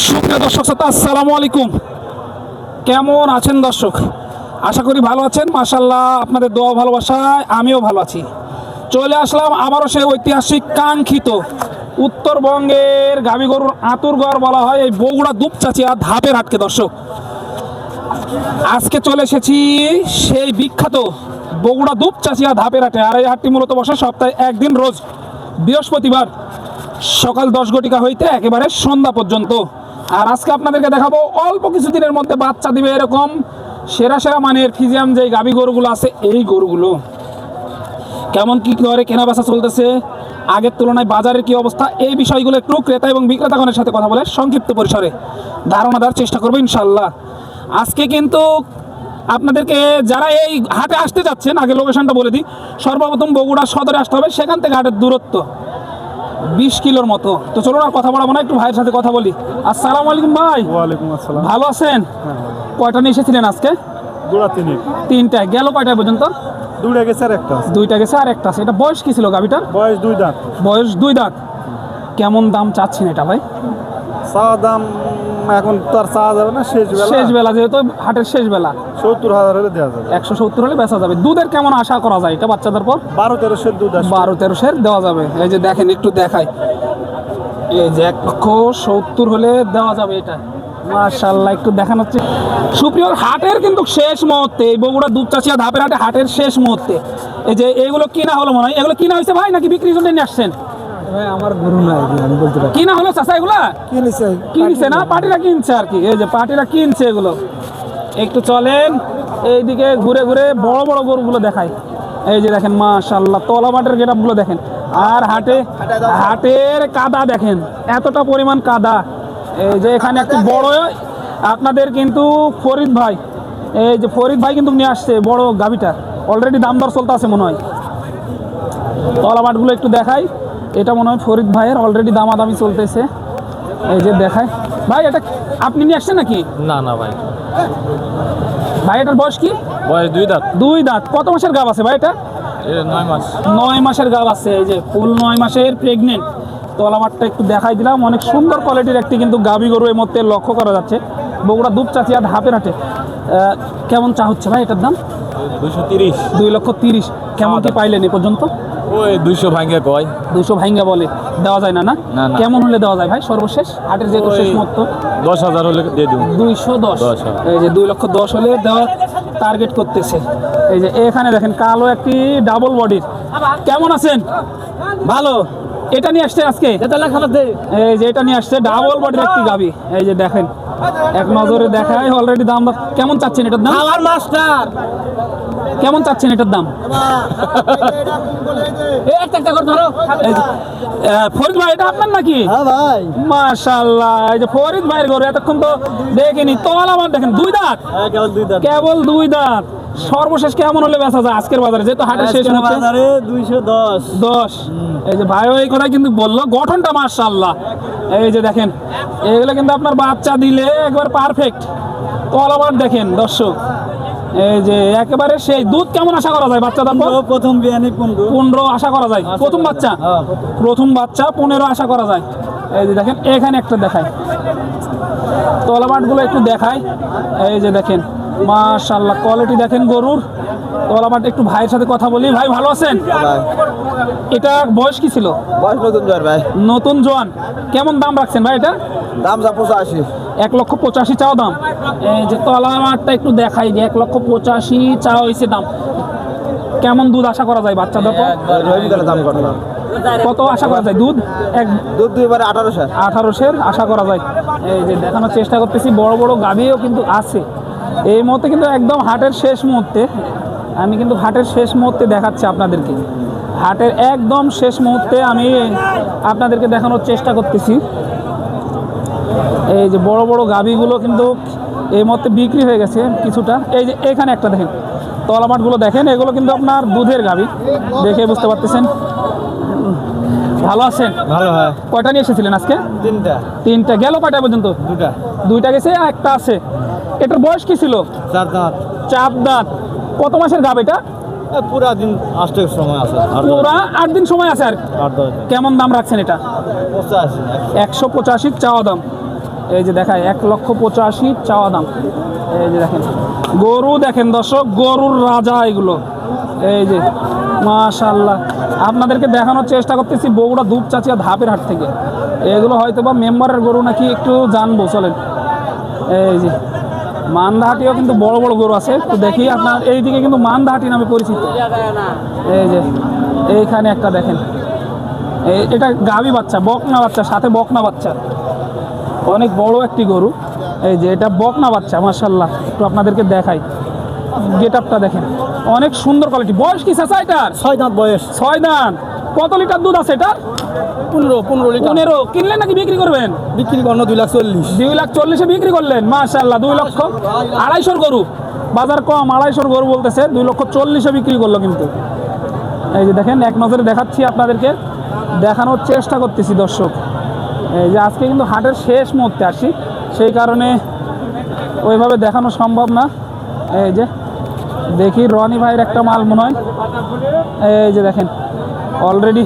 সুপ্রিয় দর্শক শ্রোতা, আসসালামু আলাইকুম। কেমন আছেন দর্শক? আশা করি ভালো আছেন। মাশাআল্লাহ, আপনাদের দোয়া ভালোবাসায় আমিও ভালো আছি। চলে আসলাম আবারও সেই ঐতিহাসিক কাঙ্ক্ষিত উত্তরবঙ্গের গাভী গরুর আঁতুরঘর বলা হয় এই বগুড়া দুপচাচিয়া ধাপের হাটকে। দর্শক, আজকে চলে এসেছি সেই বিখ্যাত বগুড়া দুপচাচিয়া ধাপের হাটে। আর এই হাটটি মূলত বসে সপ্তাহে একদিন, রোজ বৃহস্পতিবার সকাল 10 ঘটিকা হইতে একেবারে সন্ধ্যা পর্যন্ত। আর আজকে আপনাদেরকে দেখাবো অল্প কিছুদিনের মধ্যে বাচ্চা দিবে এরকম সেরা সেরা মানের ফিজিয়াম যে গাভী গরুগুলো আছে, এই গরুগুলো কেমন কি করে কেনা বেচা চলতেছে, আগের তুলনায় বাজারের কি অবস্থা, এই বিষয়গুলো একটু ক্রেতা এবং বিক্রেতাগণের সাথে কথা বলে সংক্ষিপ্ত পরিসরে ধারণা দেওয়ার চেষ্টা করবো ইনশাল্লাহ। আজকে কিন্তু আপনাদেরকে যারা এই হাটে আসতে যাচ্ছেন, আগে লোকেশনটা বলে দিই। সর্বপ্রথম বগুড়া সদরে আসতে হবে, সেখান থেকে হাটের দূরত্ব 20 কিলোর মতো। তো চলুন আর কথা বলবো না, একটু ভাইয়ের সাথে কথা বলি। আসসালামু আলাইকুম ভাই। ওয়ালাইকুম আসসালাম। ভালো আছেন? কয়টা নিয়ে এসেছিলেন আজকে? তিনটায়। গেল কয়টায় পর্যন্ত? দুইটা গেছে আর একটা আছে। দুইটা গেছে আর একটা আছে। এটা বয়স কি ছিল গাভিটার? বয়স 2 দাঁত। বয়স 2 দাঁত। কেমন দাম চাচ্ছেন এটা ভাই? চা দাম এখন তো আর চা যাবে না, শেষ বেলা যেহেতু হাটের শেষ বেলা, 70,000 হলে দেওয়া যাবে। 170 হলে বেচা যাবে। দুধের কেমন আশা করা যায় এটা বাচ্চাদের পর? 12-13 দুধ আসবে। 12-13 দেওয়া যাবে। এই যে দেখেন, একটু দেখাই, এই যে 170 হলে দেওয়া যাবে এটা। মাশাআল্লাহ, একটু দেখানো হচ্ছে। সুপ্রিয়, হাটের কিন্তু শেষ মুহূর্তে, এই বগুড়া দুপচাচিয়া ধাপের হাটে হাটের শেষ মুহূর্তে এই যে এইগুলো কিনা হলো মনে হয়। এগুলো কিনা হয়েছে ভাই নাকি বিক্রির জন্য নিয়ে আসছেন? আমার গরু নাই, আমি বলতে পারি। কিনা হলো চাচা? এগুলা কিনছে না, পার্টিরা কিনছে আর কি। এই যে পার্টিরা কিনছে এগুলো। একটু চলেন এইদিকে ঘুরে ঘুরে বড় বড় গরুগুলো দেখায়। এই যে দেখেন, মাশাআল্লাহ, তলা মাঠের গেটআপগুলো দেখেন। আর হাটের কাদা দেখেন, এতটা পরিমাণ কাদা। এই যে এখানে একটু বড় আপনাদের কিন্তু ফরিদ ভাই, এই যে ফরিদ ভাই কিন্তু নিয়ে আসছে বড় গাভিটা। অলরেডি দাম দর চলতে আছে মনে হয়। তলা মাঠগুলো একটু দেখাই। এটা মনে হয় ফরিদ ভাইয়ের অলরেডি দামাদামি চলতেছে। এই যে দেখায়। ভাই, এটা আপনি নিয়ে আসছেন নাকি? না না ভাই। ভাই, এটার বয়স কি? বয়স 2 দাঁত। 2 দাঁত। কত মাসের গাভ আছে ভাই এটা? 9 মাস। 9 মাসের গাভ আছে। এই যে ফুল 9 মাসের প্রেগনেন্ট। তলা মাঠটা একটু দেখাই দিলাম। অনেক সুন্দর কোয়ালিটির একটি কিন্তু গাভী গরু এর মধ্যে লক্ষ্য করা যাচ্ছে বগুড়া দুপচাচিয়া ধাপের হাটে। কেমন চা হচ্ছে ভাই এটার দাম? 230। 2,30,000। কেমন কি পাইলেন এ পর্যন্ত? ওই 200 ভাঙে কয়। 200 ভাঙ্গা বলে দেওয়া যায় না? না, না, না। কেমন হলে দেওয়া যায় ভাই সর্বশেষ হাটের যেহেতু শেষ মুহূর্ত? 10,000 হলে দিয়ে দেব। 210। এই যে 2,10,000 হলে দেওয়ার টার্গেট করতেছে। এই যে এখানে দেখেন কালো একটি ডাবল বডির। কেমন আছেন? ভালো। এটা নিয়ে আসছে আজকে? এই যে এটা নিয়ে আসছে ডাবল বডির একটি গাভী। এই যে দেখেন, এক নজরে দেখায়। অলরেডি দাম কেমন চাচ্ছেন এটার দাম? কেমন চাচ্ছেন এটার দাম? ফরিদ ভাই, এটা আপনার নাকি? ভাই, মাশাআল্লাহ, এই যে ফরিদ ভাইয়ের গরু। এতক্ষণ তো দেখিনি। তলা আমার দেখেন 2 দাঁত। কেবল 2 দাঁত। কেবল 2 দাঁত। সর্বশেষ কেমন হলে বেচা যায় আজকের বাজারে, যেহেতু হাটের শেষ হচ্ছে? বাজারে 210। এই যে ভাই এই কথা কিন্তু বললো। গঠনটা মাশাআল্লাহ। এই যে দেখেন, এগুলো কিন্তু আপনার বাচ্চা দিলে একবার পারফেক্ট। তলাবার দেখেন দর্শক, এই যে একেবারে সেই। দুধ কেমন আশা করা যায় বাচ্চা দাম? প্রথম বিয়ানি 15 আশা করা যায়। প্রথম বাচ্চা 15 আশা করা যায়। এই যে দেখেন, এখানে একটা দেখায়, তলাবাটগুলো একটু দেখায়। এই যে দেখেন, মাশাআল্লাহ, কোয়ালিটি দেখেন গরুর। তলাবাট একটু ভাইয়ের সাথে কথা বলি। ভাই, ভালো আছেন? এটা বয়স কি ছিল? বয়স নতুন জ্বর ভাই। নতুন জোয়ান। কেমন দাম রাখছেন ভাই এটা? দাম যা 85। 1,85,000 চাও দাম। এই যে তলাবাটটা একটু দেখাই যে 1,85,000 চাওয়া হয়েছে দাম। কেমন দুধ আশা করা যায় বাচ্চাদের পর? দাম কত আশা করা যায় দুধ? দুধ 1800। 1800 আশা করা যায়। এই যে দেখানোর চেষ্টা করতেছি, বড় বড় গাভীও কিন্তু আছে এই মুহূর্তে। কিন্তু একদম হাটের শেষ মুহূর্তে, আমি কিন্তু হাটের শেষ মুহূর্তে দেখাচ্ছি আপনাদেরকে। হাটের একদম শেষ মুহূর্তে আমি আপনাদেরকে দেখানোর চেষ্টা করতেছি। এই যে বড় বড় গাভীগুলো কিন্তু এই মুহূর্তে বিক্রি হয়ে গেছে কিছুটা। এই যে এখানে একটা দেখেন, তলামাটগুলো দেখেন, এগুলো কিন্তু আপনার দুধের গাভী, দেখে বুঝতে পারতেছেন। ভালো আছেন? ভালো হয়। কয়টা নিয়ে এসেছিলেন আজকে? 3টা। গেল কয়টা পর্যন্ত? 2টা গেছে, একটা আছে। এটার বয়স কি ছিল? 4 দাঁত। 4 দাঁত। কত মাসের গাভ এটা? পুরা দিন আসতে সময় আছে। পুরা 8 দিন সময় আছে। আর 8-10। কেমন দাম রাখছেন এটা? 85। 185 চাওয়া দাম। এই যে দেখায় 1,85,000 চাওয়া দাম। এই যে দেখেন গরু দেখেন দর্শক, গরুর রাজা এগুলো। এই যে মাশাআল্লাহ, আপনাদেরকে দেখানোর চেষ্টা করতেছি বগুড়া দুপচাচিয়া ধাপের হাট থেকে। এগুলো হয়তো বা মেম্বারের গরু নাকি একটু জানবো, চলেন। এই যে মান্দাহাটিও কিন্তু বড় বড় গরু আছে, তো দেখি আপনার এইদিকে কিন্তু মান্দাহাটি নামে পরিচিত। এই যে এইখানে একটা দেখেন, এটা গাভী বাচ্চা, বকনা বাচ্চা, সাথে বকনা বাচ্চা, অনেক বড় একটি গরু। এই যে এটা বকনা বাচ্চা, মাশাআল্লাহ। একটু আপনাদেরকে দেখাই, গেট আপটা দেখেন, অনেক সুন্দর কোয়ালিটি। বয়স কি চাচা এটার? 6 দাঁত বয়স। 6 দাঁত। কত লিটার দুধ আছে এটা? 15 লিটার। 15। কিনলেন নাকি বিক্রি করবেন? বিক্রি করলো 2,40,000। 2,40,000 বিক্রি করলেন, মাশাআল্লাহ। 2,00,000 গরু, বাজার কম, 2,50,000 গরু বলতেছে, 2,40,000 বিক্রি করলো কিন্তু। এই যে দেখেন, এক নজরে দেখাচ্ছি আপনাদেরকে, দেখানোর চেষ্টা করতেছি দর্শক। এই যে আজকে কিন্তু হাটের শেষ মুহূর্তে আসি, সেই কারণে ওইভাবে দেখানো সম্ভব না। এই যে দেখি রনি ভাইয়ের একটা মাল মনে হয়। এই যে দেখেন অলরেডি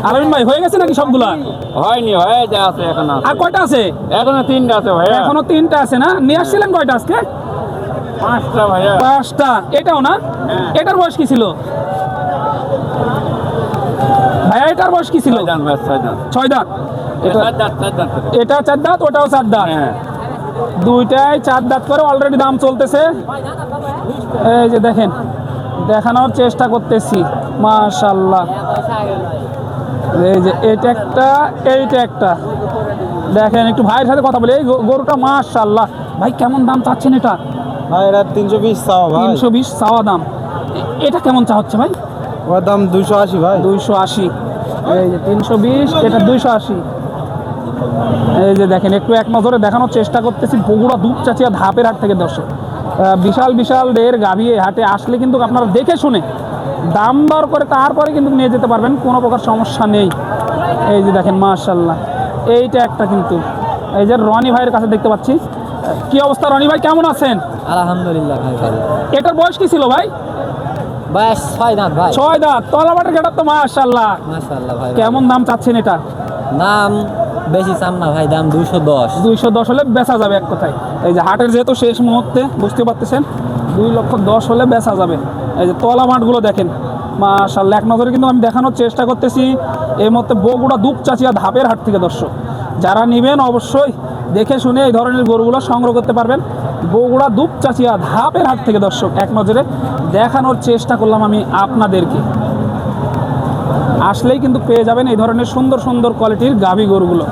আলামিন ভাই হয়ে গেছে নাকি সবগুলা? হয়নি, হয়ে যা আছে এখন। আর কয়টা আছে? এখনো 3টা আছে ভাইয়া। এখনো 3টা আছে না? নিয়ে আসছিলেন কয়টা আজকে? 5টা ভাইয়া। 5টা। এটাও না? এটার বয়স কি ছিল ভাইয়া? এটার বয়স কি ছিল? 6 দাঁত ভাই, 6 দাঁত। 6 দাঁত। এটা 4 দাঁত, 4 দাঁত। এটা 4 দাঁত, ওটাও 4 দাঁত। হ্যাঁ। দুইটাই 4 দাঁত করে অলরেডি দাম চলতেছে। এই যে দেখেন, দেখানোর চেষ্টা করতেছি, মাশাআল্লাহ। এই যে এটা একটা, এইটা একটা দেখেন। একটু ভাইয়ের সাথে কথা বলি। এই গরুটা মাশাআল্লাহ ভাই, কেমন দাম চাচ্ছেন এটা? ভাই এটা 320 চাওয়া ভাই। 320 চাওয়া দাম। এটা কেমন চা হচ্ছে ভাই? ওর দাম 280 ভাই। 280। এই যে 320, এটা 280। এই যে দেখেন, একটু এক নজরে দেখানোর চেষ্টা করতেছি বগুড়া দুপচাচিয়া ধাপের হাট থেকে দর্শক। বিশাল বিশাল ঢের গাভী এই হাটে আসলে কিন্তু আপনারা দেখে শুনে দাম দর করে তারপরে কিন্তু নিয়ে যেতে পারবেন, কোনো প্রকার সমস্যা নেই। এই যে দেখেন মাশাআল্লাহ, এইটা একটা কিন্তু। এই যে রনি ভাইয়ের কাছে দেখতে পাচ্ছি। কি অবস্থা রনি ভাই, কেমন আছেন? আলহামদুলিল্লাহ ভাই ভালো। এটার বয়স কি ছিল ভাই? বাস 6 দাঁত ভাই। 6 দাঁত। তলাবাটের গেট তো মাশাআল্লাহ। মাশাআল্লাহ ভাই। কেমন দাম চাচ্ছেন এটা? নাম বেশি চাম না ভাই, দাম 210। 210 হলে বেচা যাবে এক কথায়। এই যে হাটের যেহেতু শেষ মুহূর্তে, বুঝতে পারতেছেন, 2,10,000 হলে বেচা যাবে। এই যে তলা মাঠগুলো দেখেন মাশাআল্লাহ। এক নজরে কিন্তু আমি দেখানোর চেষ্টা করতেছি এই মুহূর্তে বগুড়া দুপচাচিয়া ধাপের হাট থেকে দর্শক। যারা নেবেন অবশ্যই দেখে শুনে এই ধরনের গরুগুলো সংগ্রহ করতে পারবেন বগুড়া দুপচাচিয়া ধাপের হাট থেকে দর্শক। এক নজরে দেখানোর চেষ্টা করলাম আমি আপনাদেরকে। আসলেই কিন্তু পেয়ে যাবেন এই ধরনের সুন্দর সুন্দর কোয়ালিটির গাভী গরুগুলো।